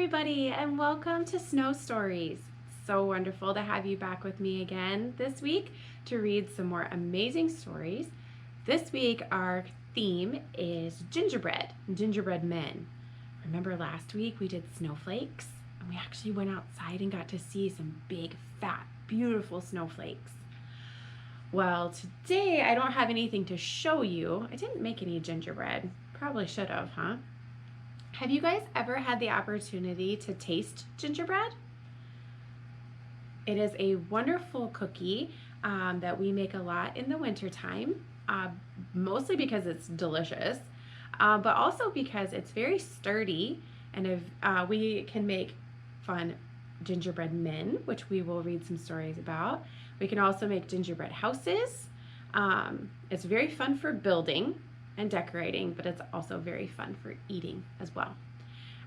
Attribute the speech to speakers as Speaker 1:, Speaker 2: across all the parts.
Speaker 1: everybody, and welcome to Snow Stories. So wonderful to have you back with me again this week to read some more amazing stories. This week our theme is gingerbread men. Remember last week we did snowflakes, and we actually went outside and got to see some big, fat, beautiful snowflakes. Well, today I don't have anything to show you. I didn't make any gingerbread. Probably should have, huh? Have you guys ever had the opportunity to taste gingerbread? It is a wonderful cookie that we make a lot in the wintertime, mostly because it's delicious, but also because it's very sturdy, and if we can make fun gingerbread men, which we will read some stories about. We can also make gingerbread houses. It's very fun for building and decorating, but it's also very fun for eating as well.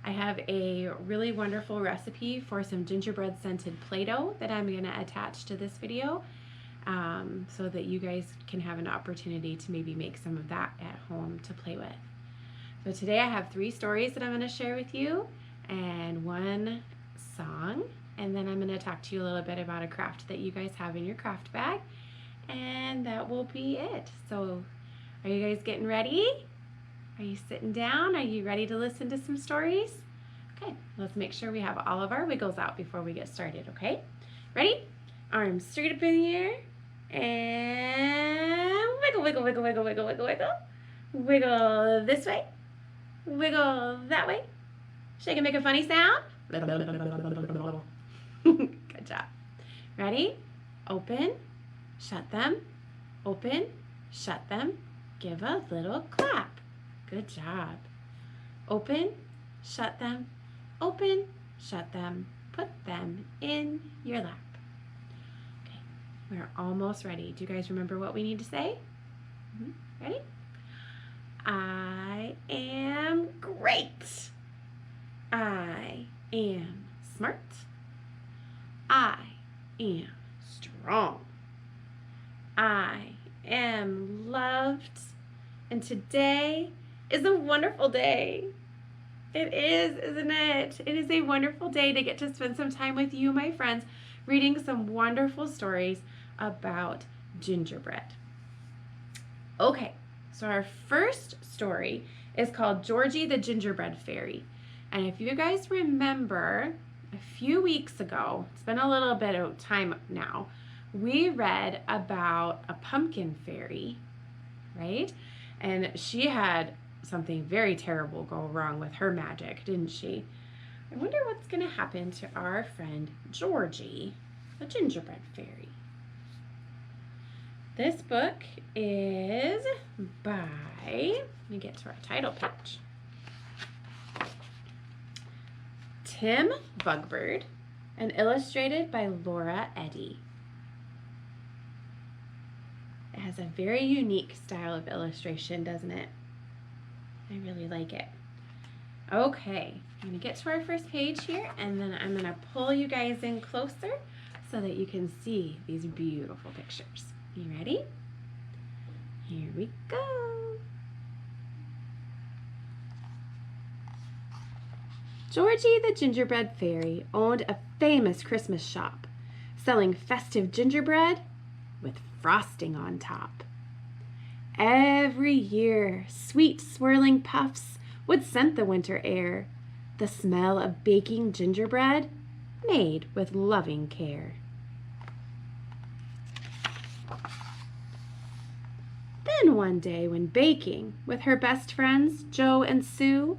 Speaker 1: I have a really wonderful recipe for some gingerbread scented Play-Doh that I'm going to attach to this video so that you guys can have an opportunity to maybe make some of that at home to play with. So today I have 3 stories that I'm going to share with you and 1 song, and then I'm going to talk to you a little bit about a craft that you guys have in your craft bag, and that will be it. So are you guys getting ready? Are you sitting down? Are you ready to listen to some stories? Okay, let's make sure we have all of our wiggles out before we get started, okay? Ready? Arms straight up in the air, and wiggle, wiggle, wiggle, wiggle, wiggle, wiggle, wiggle. Wiggle this way, wiggle that way. Shake and make a funny sound. Good job. Ready? Open, shut them, open, shut them. Give a little clap. Good job. Open, shut them, open, shut them. Put them in your lap. Okay, we're almost ready. Do you guys remember what we need to say? Ready? I am great. I am smart. I am strong. I am loved, and today is a wonderful day. It is, isn't it? It is a wonderful day to get to spend some time with you, my friends, reading some wonderful stories about gingerbread. Okay, so our first story is called Georgie the Gingerbread Fairy. And if you guys remember, a few weeks ago, it's been a little bit of time now, we read about a pumpkin fairy, right? And she had something very terrible go wrong with her magic, didn't she? I wonder what's going to happen to our friend Georgie, the gingerbread fairy. This book is by, let me get to our title page, Tim Bugbird, and illustrated by Laura Eddy. It has a very unique style of illustration, doesn't it? I really like it. Okay, I'm going to get to our first page here, and then I'm going to pull you guys in closer so that you can see these beautiful pictures. You ready? Here we go. Georgie the Gingerbread Fairy owned a famous Christmas shop, selling festive gingerbread with frosting on top. Every year, sweet swirling puffs would scent the winter air, the smell of baking gingerbread made with loving care. Then one day when baking with her best friends, Joe and Sue,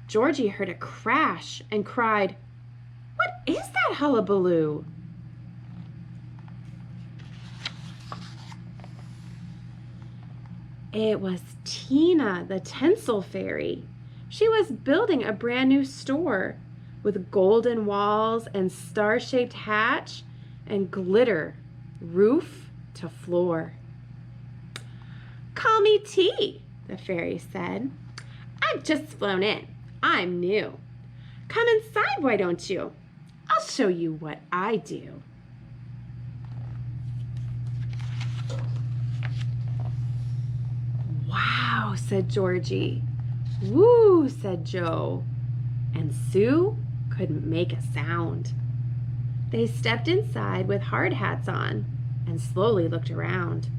Speaker 1: Georgie heard a crash and cried, "What is that hullabaloo?" It was Tina, the tinsel fairy. She was building a brand new store with golden walls and star-shaped hatch and glitter, roof to floor. "Call me T," the fairy said. "I've just flown in. I'm new. Come inside, why don't you? I'll show you what I do." "Wow," said Georgie. "Woo," said Joe. And Sue couldn't make a sound. They stepped inside with hard hats on and slowly looked around.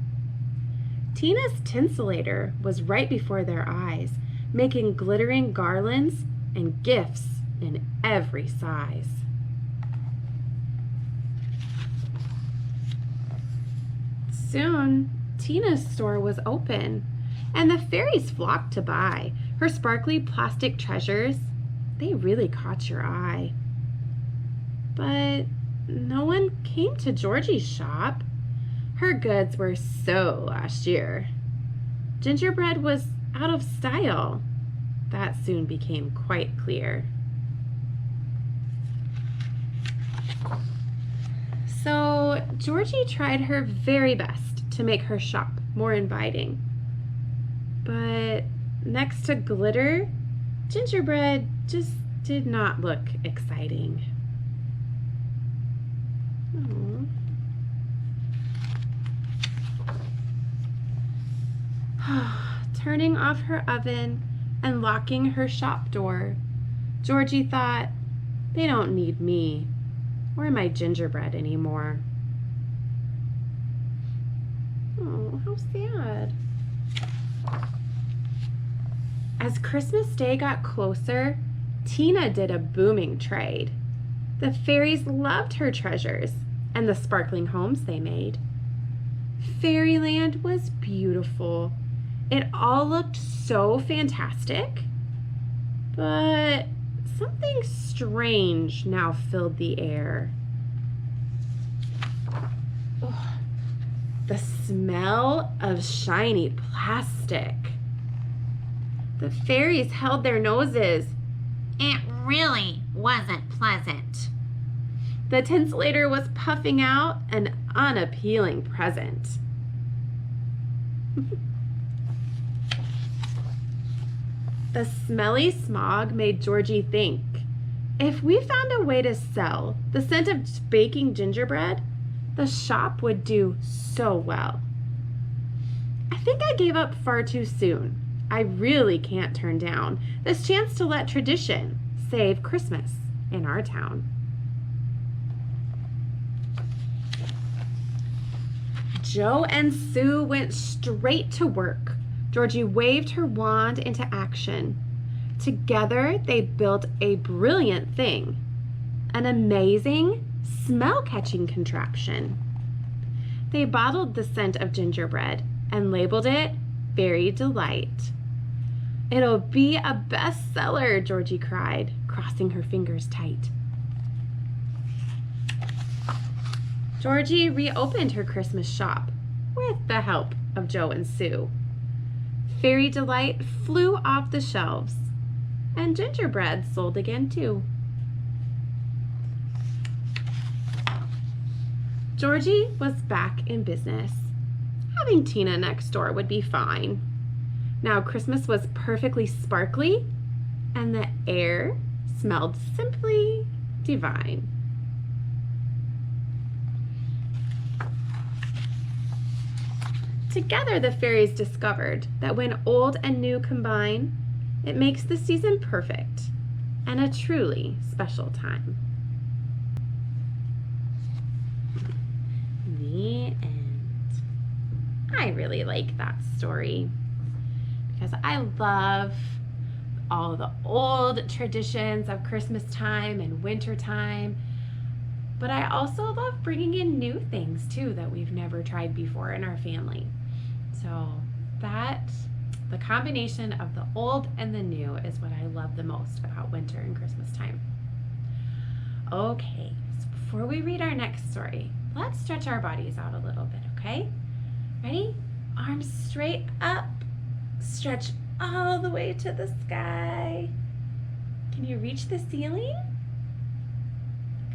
Speaker 1: Tina's tinselator was right before their eyes, making glittering garlands and gifts in every size. Soon, Tina's store was open, and the fairies flocked to buy. Her sparkly plastic treasures, they really caught your eye. But no one came to Georgie's shop. Her goods were so last year. Gingerbread was out of style. That soon became quite clear. So Georgie tried her very best to make her shop more inviting. But next to glitter, gingerbread just did not look exciting. Turning off her oven and locking her shop door, Georgie thought, they don't need me or my gingerbread anymore. Oh, how sad. As Christmas Day got closer, Tina did a booming trade. The fairies loved her treasures and the sparkling homes they made. Fairyland was beautiful. It all looked so fantastic, but something strange now filled the air. Oh, the smell of shiny plastic. The fairies held their noses.
Speaker 2: It really wasn't pleasant.
Speaker 1: The tinselator was puffing out an unappealing present. The smelly smog made Georgie think, if we found a way to sell the scent of baking gingerbread, the shop would do so well. I think I gave up far too soon. I really can't turn down this chance to let tradition save Christmas in our town. Joe and Sue went straight to work. Georgie waved her wand into action. Together, they built a brilliant thing, an amazing smell-catching contraption. They bottled the scent of gingerbread and labeled it Fairy Delight. It'll be a bestseller, Georgie cried, crossing her fingers tight. Georgie reopened her Christmas shop with the help of Joe and Sue. Fairy Delight flew off the shelves, and gingerbread sold again too. Georgie was back in business. Having Tina next door would be fine. Now Christmas was perfectly sparkly, and the air smelled simply divine. Together, the fairies discovered that when old and new combine, it makes the season perfect and a truly special time. The end. I really like that story because I love all the old traditions of Christmas time and winter time, but I also love bringing in new things too that we've never tried before in our family. So the combination of the old and the new is what I love the most about winter and Christmas time. Okay, so before we read our next story, let's stretch our bodies out a little bit, okay? Ready? Arms straight up. Stretch all the way to the sky. Can you reach the ceiling?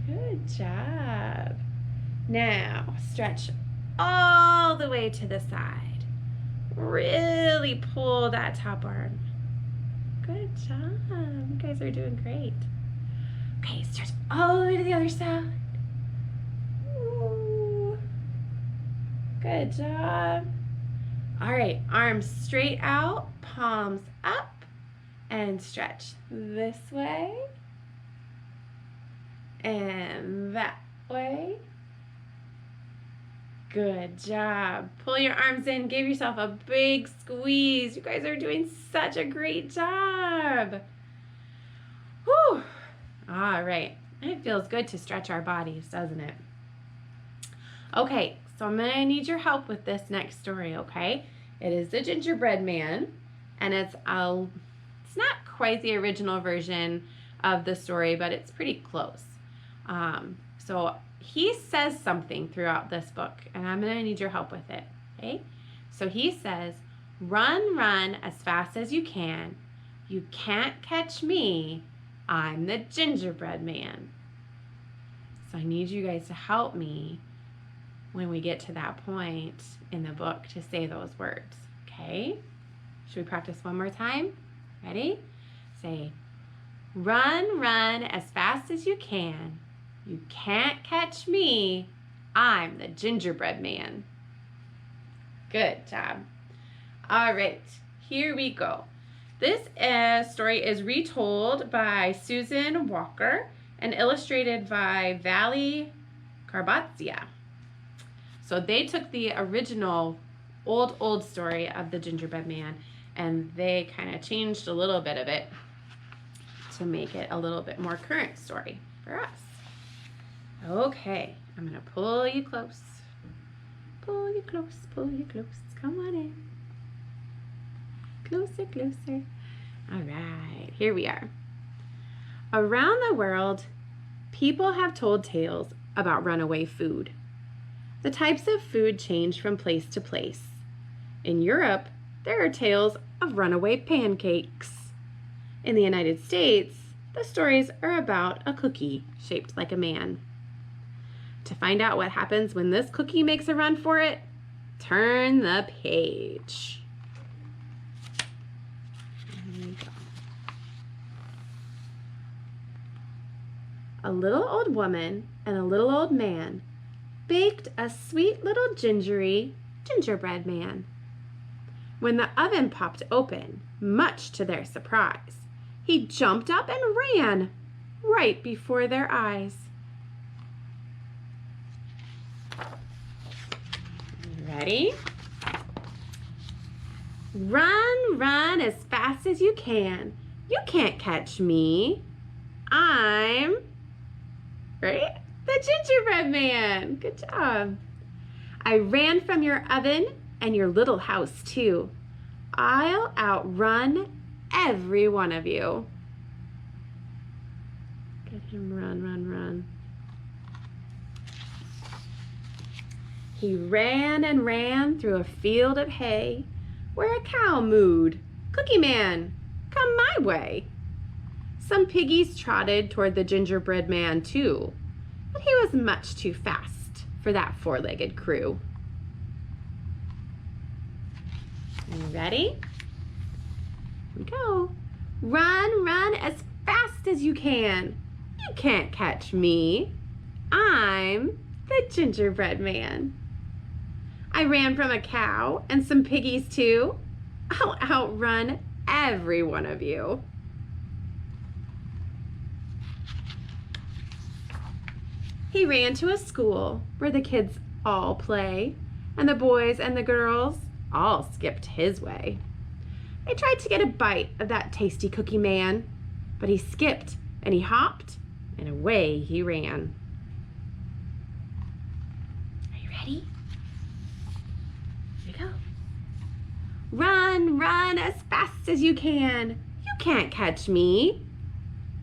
Speaker 1: Good job. Now, stretch all the way to the side. Really pull that top arm. Good job. You guys are doing great. Okay, stretch all the way to the other side. Ooh. Good job. All right, arms straight out, palms up, and stretch this way And that way. Good job. Pull your arms in. Give yourself a big squeeze. You guys are doing such a great job. Whew. All right. It feels good to stretch our bodies, doesn't it? Okay, so I'm going to need your help with this next story, okay? It is The Gingerbread Man, and it's not quite the original version of the story, but it's pretty close. So he says something throughout this book, and I'm going to need your help with it, okay? So he says, "Run, run as fast as you can. You can't catch me. I'm the gingerbread man." So I need you guys to help me when we get to that point in the book to say those words, okay? Should we practice one more time? Ready? Say, "Run, run as fast as you can. You can't catch me. I'm the gingerbread man." Good job. All right, here we go. This story is retold by Susan Walker and illustrated by Vali Carbatzia. So they took the original old story of the gingerbread man and they kind of changed a little bit of it to make it a little bit more current story for us. Okay, I'm going to pull you close. Pull you close, pull you close. Come on in. Closer, closer. All right, here we are. Around the world, people have told tales about runaway food. The types of food change from place to place. In Europe, there are tales of runaway pancakes. In the United States, the stories are about a cookie shaped like a man. To find out what happens when this cookie makes a run for it, turn the page. Here we go. A little old woman and a little old man baked a sweet little gingerbread man. When the oven popped open, much to their surprise, he jumped up and ran right before their eyes. Ready? Run, run as fast as you can. You can't catch me. I'm, right? The gingerbread man. Good job. I ran from your oven and your little house too. I'll outrun every one of you. Get him, run, run, run. He ran and ran through a field of hay where a cow mooed. Cookie Man, come my way. Some piggies trotted toward the gingerbread man too, but he was much too fast for that four-legged crew. You ready? Here we go. Run, run as fast as you can. You can't catch me. I'm the gingerbread man. I ran from a cow and some piggies too. I'll outrun every one of you. He ran to a school where the kids all play, and the boys and the girls all skipped his way. They tried to get a bite of that tasty cookie man, but he skipped and he hopped and away he ran. Are you ready? Here we go. Run, run as fast as you can. You can't catch me.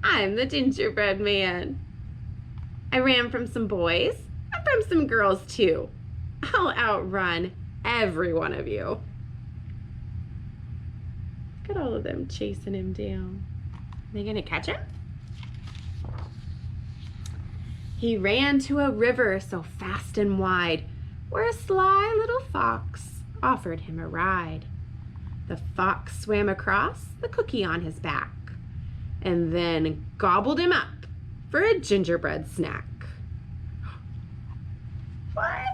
Speaker 1: I'm the gingerbread man. I ran from some boys and from some girls too. I'll outrun every one of you. Look at all of them chasing him down. Are they gonna catch him? He ran to a river so fast and wide, where a sly little fox offered him a ride. The fox swam across, the cookie on his back, and then gobbled him up for a gingerbread snack. What?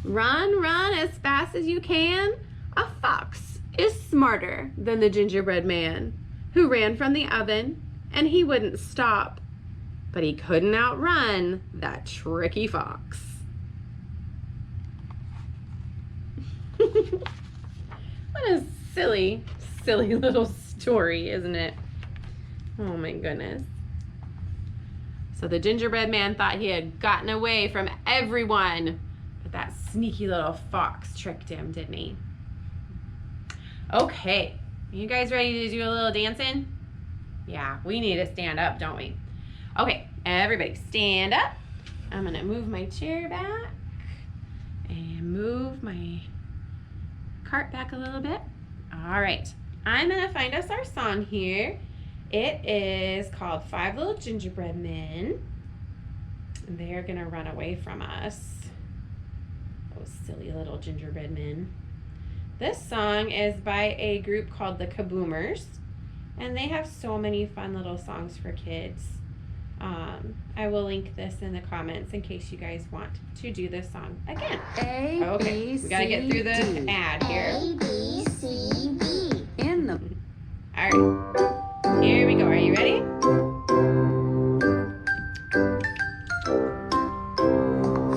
Speaker 1: Run, run as fast as you can. A fox is smarter than the gingerbread man, who ran from the oven and he wouldn't stop, but he couldn't outrun that tricky fox. What a silly, silly little story, isn't it? Oh my goodness. So the gingerbread man thought he had gotten away from everyone, but that sneaky little fox tricked him, didn't he? Okay, you guys ready to do a little dancing? Yeah, we need to stand up, don't we? Okay, everybody stand up. I'm gonna move my chair back and move my cart back a little bit. All right, I'm gonna find us our song here. It is called Five Little Gingerbread Men. And they're gonna run away from us. Those silly little gingerbread men. This song is by a group called the Kaboomers, and they have so many fun little songs for kids. I will link this in the comments in case you guys want to do this song again. Okay, we gotta get through the ad here.
Speaker 2: A, B, C, D.
Speaker 3: In the
Speaker 1: All right, here we go. Are you ready?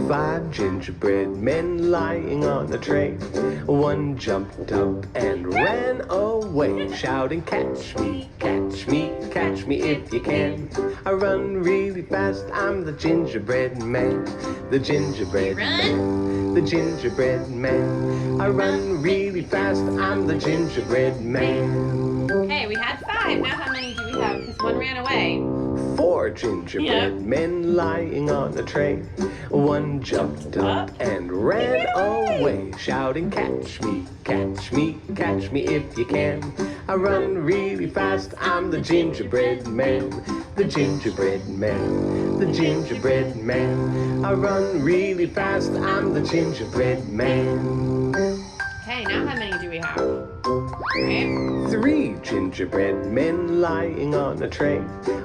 Speaker 4: Five gingerbread men lying on a tray. One jumped up and ran away, shouting, "Catch me, catch me, catch me if you can. I run really fast, I'm the gingerbread man. The gingerbread man, the gingerbread man. I run really fast, I'm the gingerbread man."
Speaker 1: Okay, we had 5. Now how many do we have? Because one ran away.
Speaker 4: 4 gingerbread men lying on a tray. One jumped up and ran away, shouting, "Catch me, catch me, catch me if you can. I run really fast, I'm the gingerbread man. The gingerbread man, the gingerbread man. I run really fast, I'm the gingerbread man."
Speaker 1: Okay, now how many do we have? Okay.
Speaker 4: 3 gingerbread men lying on a tray.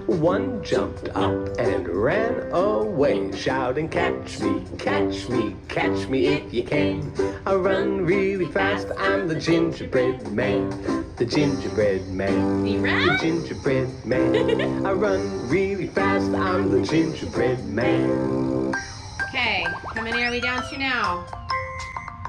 Speaker 4: One jumped up and ran away, shouting, "Catch me, catch me, catch me if you can. I run really fast, I'm the gingerbread man. The gingerbread man,
Speaker 1: You
Speaker 4: the
Speaker 1: ran?
Speaker 4: gingerbread man. I run really fast, I'm the gingerbread man."
Speaker 1: Okay, how many are we down to now?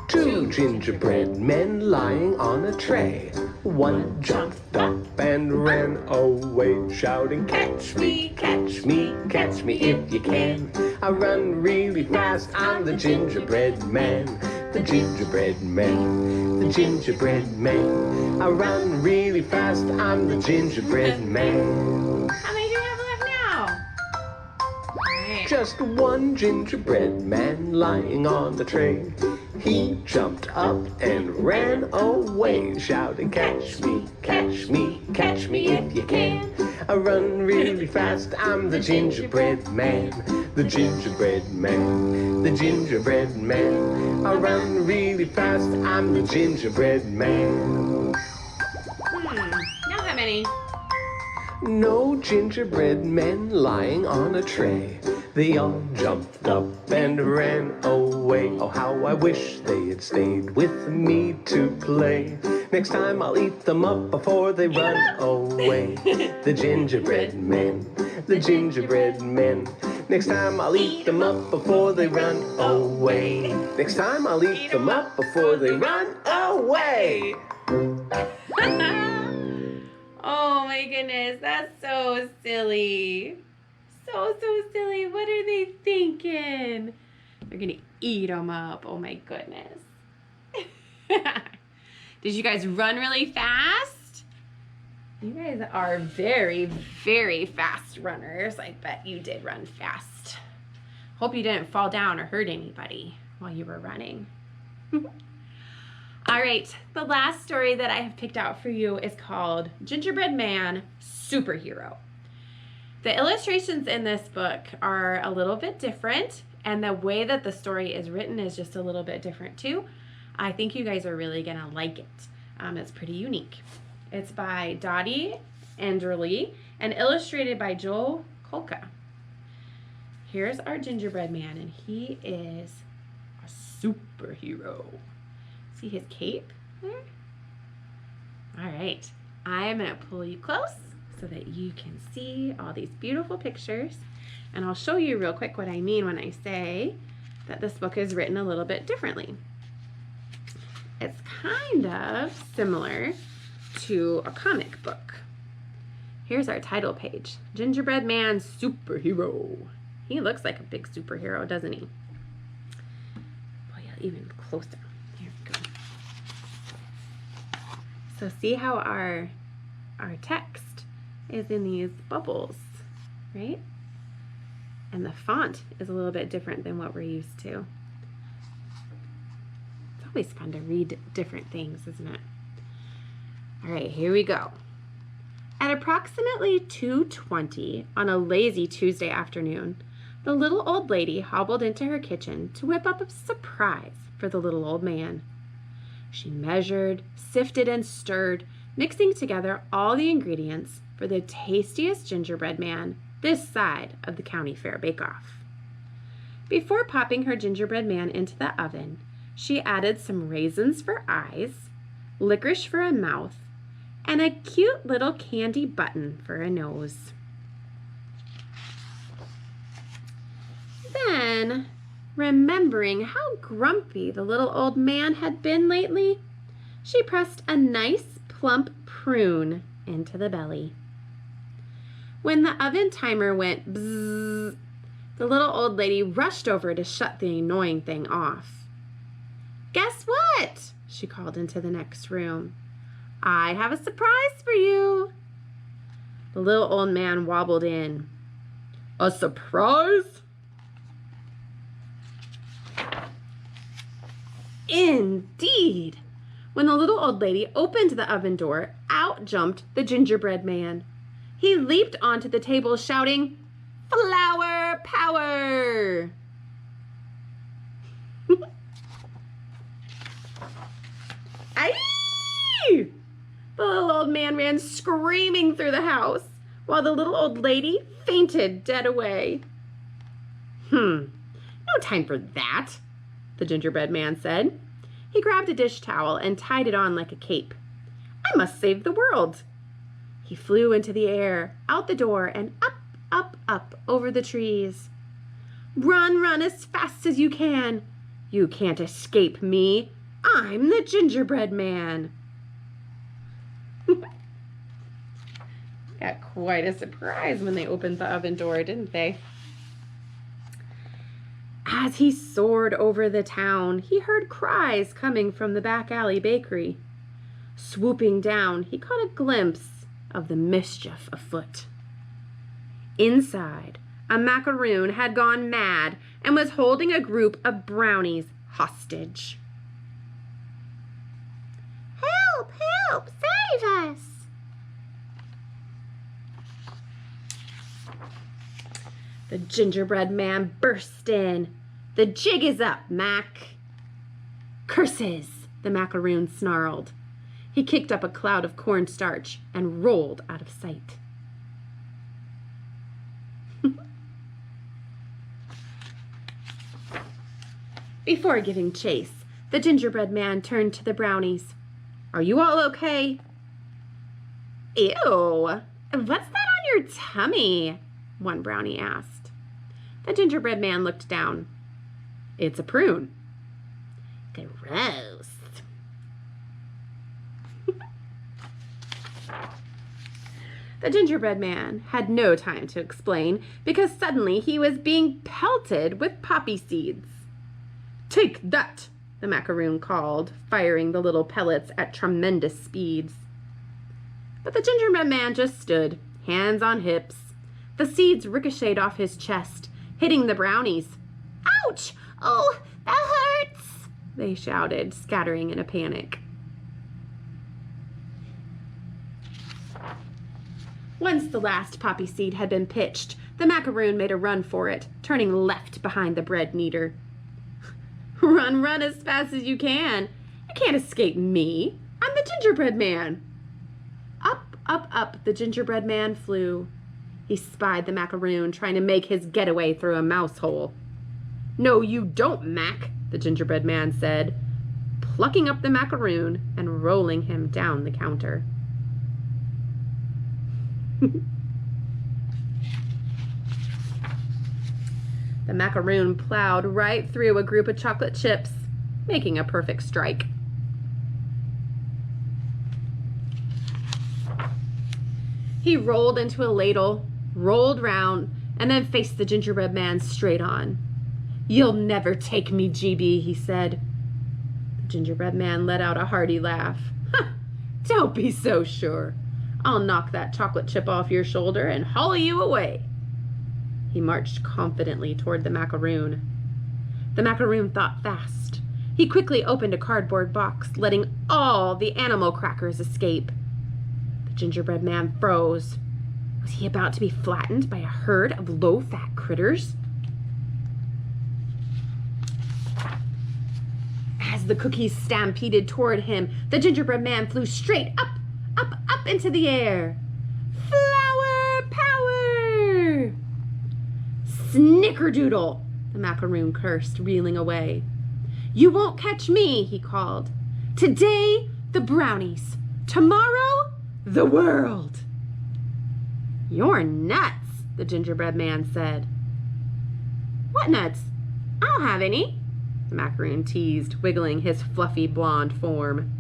Speaker 4: 2 gingerbread men lying on a tray. One jumped up and ran away, shouting, "Catch me, catch me, catch me if you can. I run really fast, I'm the gingerbread man. The gingerbread man, the gingerbread man. I run really fast, I'm the gingerbread man."
Speaker 1: How many do we have left now? Alright.
Speaker 4: Just one gingerbread man lying on the tray. He jumped up and ran away, shouting, "Catch me, catch me, catch me if you can. I run really fast, I'm the gingerbread man. The gingerbread man, the gingerbread man. I run really fast, I'm the gingerbread man."
Speaker 1: Now how many?
Speaker 4: No gingerbread men lying on a tray. They all jumped up and ran away. Oh, how I wish they had stayed with me to play. Next time I'll eat them up before they run away. The gingerbread men, the gingerbread men. Next time I'll eat them up before they run away. Next time I'll eat them up before they run away.
Speaker 1: Oh my goodness, that's so silly. So silly. What are they thinking? They're gonna eat them up. Oh my goodness. Did you guys run really fast? You guys are very, very fast runners. I bet you did run fast. Hope you didn't fall down or hurt anybody while you were running. All right, the last story that I have picked out for you is called Gingerbread Man Superhero. The illustrations in this book are a little bit different, and the way that the story is written is just a little bit different too. I think you guys are really gonna like it. It's pretty unique. It's by Dottie Enderle and illustrated by Joel Kolka. Here's our gingerbread man, and he is a superhero. See his cape there? All right, I'm gonna pull you close so that you can see all these beautiful pictures. And I'll show you real quick what I mean when I say that this book is written a little bit differently. It's kind of similar to a comic book. Here's our title page. Gingerbread Man Superhero. He looks like a big superhero, doesn't he? Oh yeah, even closer. Here we go. So see how our text is in these bubbles, right? And the font is a little bit different than what we're used to. It's always fun to read different things, isn't it? All right, here we go. At approximately 2:20 on a lazy Tuesday afternoon, the little old lady hobbled into her kitchen to whip up a surprise for the little old man. She measured, sifted, and stirred, mixing together all the ingredients for the tastiest gingerbread man this side of the county fair bake-off. Before popping her gingerbread man into the oven, she added some raisins for eyes, licorice for a mouth, and a cute little candy button for a nose. Then, remembering how grumpy the little old man had been lately, she pressed a nice plump prune into the belly. When the oven timer went bzzz, the little old lady rushed over to shut the annoying thing off. "Guess what?" she called into the next room. "I have a surprise for you." The little old man wobbled in. "A surprise?" Indeed. When the little old lady opened the oven door, out jumped the gingerbread man. He leaped onto the table shouting, "Flour power!" Aye! The little old man ran screaming through the house, while the little old lady fainted dead away. No time for that," the gingerbread man said. He grabbed a dish towel and tied it on like a cape. "I must save the world." He flew into the air, out the door, and up, up, up over the trees. "Run, run as fast as you can. You can't escape me. I'm the gingerbread man." Got quite a surprise when they opened the oven door, didn't they? As he soared over the town, he heard cries coming from the back alley bakery. Swooping down, he caught a glimpse of the mischief afoot. Inside, a macaroon had gone mad and was holding a group of brownies hostage.
Speaker 2: Help! Help! Save us!
Speaker 1: The gingerbread man burst in. "The jig is up, Mac." "Curses!" the macaroon snarled. He kicked up a cloud of cornstarch and rolled out of sight. Before giving chase, the gingerbread man turned to the brownies. "Are you all okay?" "Ew! What's that on your tummy?" one brownie asked. The gingerbread man looked down. "It's a prune." "Gross." The gingerbread man had no time to explain because suddenly he was being pelted with poppy seeds. "Take that!" the macaroon called, firing the little pellets at tremendous speeds. But the gingerbread man just stood, hands on hips. The seeds ricocheted off his chest, hitting the brownies. "Ouch! Oh, that hurts!" they shouted, scattering in a panic. Once the last poppy seed had been pitched, the macaroon made a run for it, turning left behind the bread kneader. "Run, run as fast as you can. You can't escape me. I'm the gingerbread man." Up, up, up the gingerbread man flew. He spied the macaroon trying to make his getaway through a mouse hole. "No, you don't, Mac," the gingerbread man said, plucking up the macaroon and rolling him down the counter. The macaroon plowed right through a group of chocolate chips, making a perfect strike. He rolled into a ladle, rolled round, and then faced the gingerbread man straight on. "You'll never take me, GB," he said. The gingerbread man let out a hearty laugh. "Don't be so sure. I'll knock that chocolate chip off your shoulder and haul you away." He marched confidently toward the macaroon. The macaroon thought fast. He quickly opened a cardboard box, letting all the animal crackers escape. The gingerbread man froze. Was he about to be flattened by a herd of low-fat critters? As the cookies stampeded toward him, the gingerbread man flew straight up, up, up into the air. Flower power! "Snickerdoodle!" the macaroon cursed, reeling away. "You won't catch me," he called. "Today, the brownies. Tomorrow, the world." "You're nuts," the gingerbread man said. "What nuts? I don't have any," the macaroon teased, wiggling his fluffy blonde form.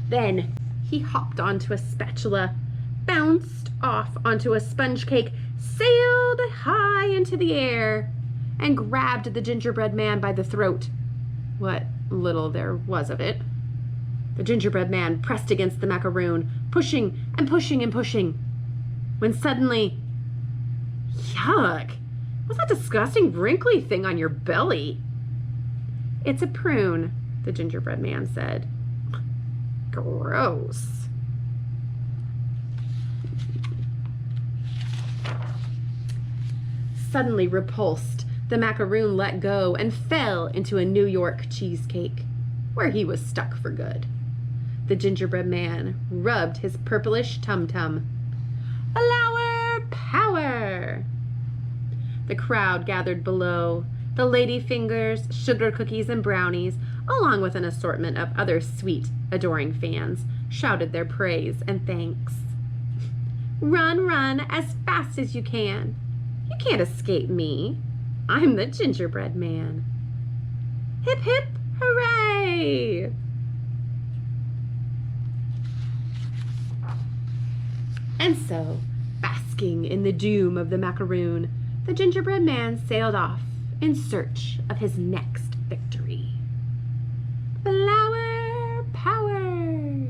Speaker 1: Then he hopped onto a spatula, bounced off onto a sponge cake, sailed high into the air, and grabbed the gingerbread man by the throat. What little there was of it. The gingerbread man pressed against the macaroon, pushing and pushing and pushing, when suddenly, yuck! What's that disgusting wrinkly thing on your belly? "It's a prune," the gingerbread man said. Gross. Suddenly repulsed, the macaroon let go and fell into a New York cheesecake, where he was stuck for good. The gingerbread man rubbed his purplish tum-tum. Flower power! The crowd gathered below. The ladyfingers, sugar cookies, and brownies, along with an assortment of other sweet, adoring fans, shouted their praise and thanks. "Run, run as fast as you can. You can't escape me. I'm the gingerbread man. Hip, hip, hooray!" And so, basking in the doom of the macaroon, the gingerbread man sailed off in search of his next victory. Flower power!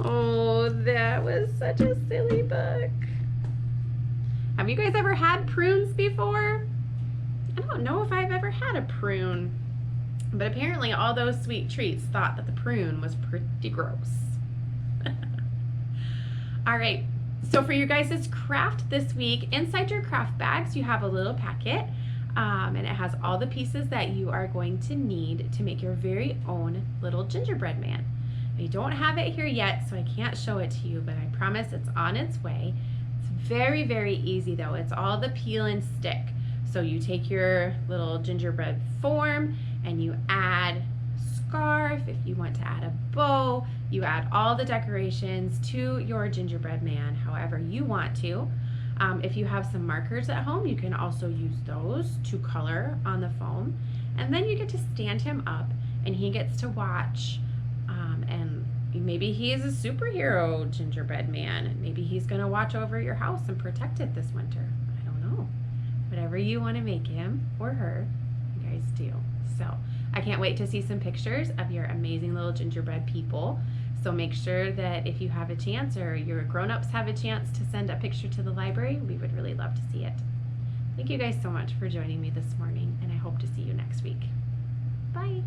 Speaker 1: Oh, that was such a silly book. Have you guys ever had prunes before? I don't know if I've ever had a prune, but apparently all those sweet treats thought that the prune was pretty gross. All right, so for you guys' craft this week, inside your craft bags, you have a little packet, and it has all the pieces that you are going to need to make your very own little gingerbread man. I don't have it here yet, so I can't show it to you, but I promise it's on its way. It's very, very easy though. It's all the peel and stick. So you take your little gingerbread form and you add scarf, if you want to add a bow, you add all the decorations to your gingerbread man however you want to. If you have some markers at home, you can also use those to color on the foam. And then you get to stand him up and he gets to watch, and maybe he is a superhero gingerbread man. Maybe he's gonna watch over your house and protect it this winter. I don't know. Whatever you want to make him or her, you guys do. So I can't wait to see some pictures of your amazing little gingerbread people. So make sure that if you have a chance or your grown-ups have a chance to send a picture to the library, we would really love to see it. Thank you guys so much for joining me this morning, and I hope to see you next week. Bye.